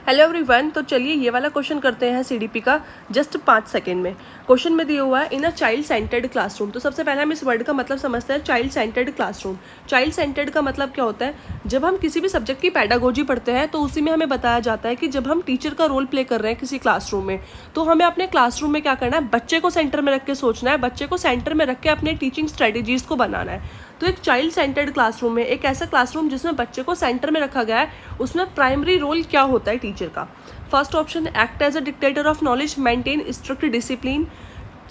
Hello everyone. तो चलिए ये वाला क्वेश्चन करते हैं सीडीपी का जस्ट 5 सेकंड में। क्वेश्चन में दिया हुआ है इन अ चाइल्ड सेंटर्ड क्लासरूम। तो सबसे पहले हम इस वर्ड का मतलब समझते हैं, child centred classroom. Child centred का मतलब क्या होता है? जब हम किसी भी सब्जेक्ट की पैडागोजी पढ़ते हैं तो उसी में हमें बताया जाता है कि जब हम टीचर का रोल प्ले कर रहे हैं किसी क्लासरूम में, तो हमें अपने क्लासरूम में क्या करना है, बच्चे को सेंटर में रख के सोचना है, बच्चे को सेंटर में रख के अपने टीचिंग स्ट्रेटेजीज को बनाना है। तो एक चाइल्ड सेंटर्ड क्लासरूम है एक ऐसा क्लासरूम जिसमें बच्चे को सेंटर में रखा गया है। उसमें प्राइमरी रोल क्या होता है टीचर का? First option, act as a dictator of knowledge, maintain strict discipline.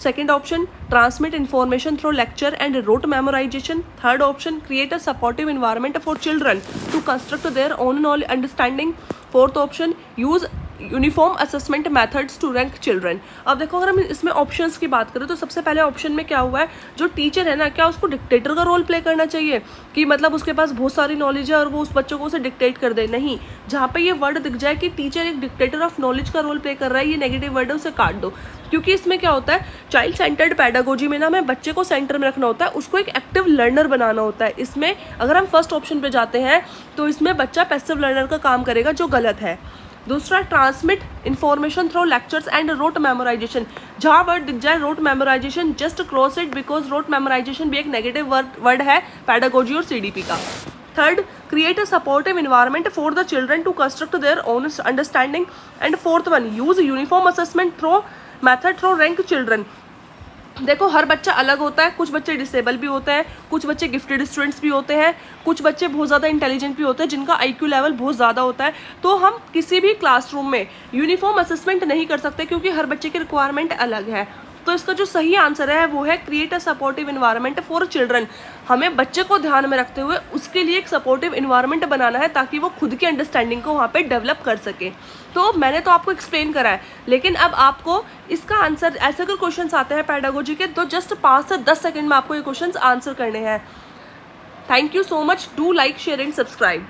Second option, transmit information through lecture and rote memorisation. Third option, create a supportive environment for children to construct their own knowledge understanding. Fourth option, use uniform assessment methods to rank children. अब देखो, अगर हम इसमें options की बात करें तो सबसे पहले ऑप्शन में क्या हुआ है, जो टीचर है ना, क्या उसको डिक्टेटर का रोल प्ले करना चाहिए कि मतलब उसके पास बहुत सारी नॉलेज है और वो उस बच्चों को उसे डिक्टेट कर दे? नहीं। जहाँ पे ये वर्ड दिख जाए कि टीचर एक डिक्टेटर ऑफ नॉलेज का रोल प्ले कर रहा है, ये नेगेटिव वर्ड है, उसे काट दो। क्योंकि इसमें क्या होता है, चाइल्ड सेंटर्ड पैडागोजी में ना हमें बच्चे को सेंटर में रखना होता है, उसको एक एक्टिव लर्नर बनाना होता है। इसमें अगर हम फर्स्ट ऑप्शन पे जाते हैं तो इसमें बच्चा पैसिव लर्नर का काम करेगा, जो गलत है। दूसरा, transmit information through lectures and rote memorisation. जहाँ वर्ड दिख जाए rote memorisation, just cross it, because rote memorisation भी एक नेगेटिव वर्ड है पैडागोजी और सीडीपी का। Third, create a supportive environment for the children to construct their own understanding. And fourth one, use uniform assessment through method through rank children. देखो, हर बच्चा अलग होता है, कुछ बच्चे डिसेबल भी होते हैं, कुछ बच्चे गिफ्टेड स्टूडेंट्स भी होते हैं, कुछ बच्चे बहुत ज़्यादा इंटेलिजेंट भी होते हैं जिनका आईक्यू लेवल बहुत ज़्यादा होता है। तो हम किसी भी क्लासरूम में यूनिफॉर्म असेसमेंट नहीं कर सकते क्योंकि हर बच्चे की रिक्वायरमेंट अलग है। तो इसका जो सही आंसर है वो है create a supportive environment for children. हमें बच्चे को ध्यान में रखते हुए उसके लिए एक सपोर्टिव इन्वायरमेंट बनाना है ताकि वो खुद की अंडरस्टैंडिंग को वहाँ पे डेवलप कर सके। तो मैंने तो आपको एक्सप्लेन करा है, लेकिन अब आपको इसका आंसर, ऐसे अगर क्वेश्चंस आते हैं पैडागोजी के, तो जस्ट 5 से 10 सेकंड में आपको ये क्वेश्चंस आंसर करने हैं। Thank you so much. Do like, share and subscribe.